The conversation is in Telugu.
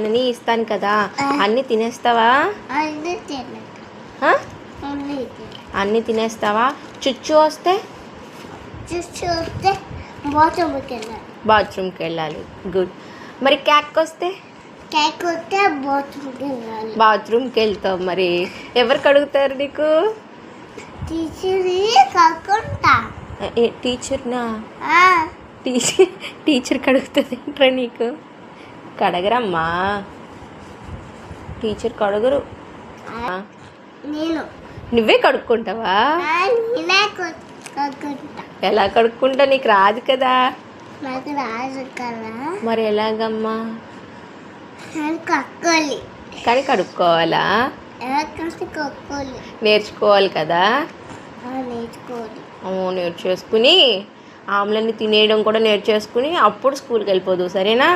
అని ఇస్తాను కదా, అన్నీ తినేస్తావా? అన్నీ తినేస్తావా? చుచ్చు వస్తే బాత్రూమ్కి వెళ్ళాలి. గుడ్. మరి క్యాక్ వస్తే బాత్రూమ్కి వెళ్తావు. మరి ఎవరు కడుగుతారు నీకు? టీచర్నా? టీచర్ కడుగుతుంది ఏంట్రా నీకు? కడగరమ్మా, టీచర్ కడగరు. నువ్వే కడుక్కుంటావా? ఎలా కడుక్కుంటా? నీకు రాదు కదా. మరి ఎలాగమ్మా? కానీ కడుక్కోవాలా? నేర్చుకోవాలి కదా. నేర్చేసుకుని ఆమ్లెట్ని తినేయడం కూడా నేర్చేసుకుని అప్పుడు స్కూల్కి వెళ్ళిపోదు, సరేనా?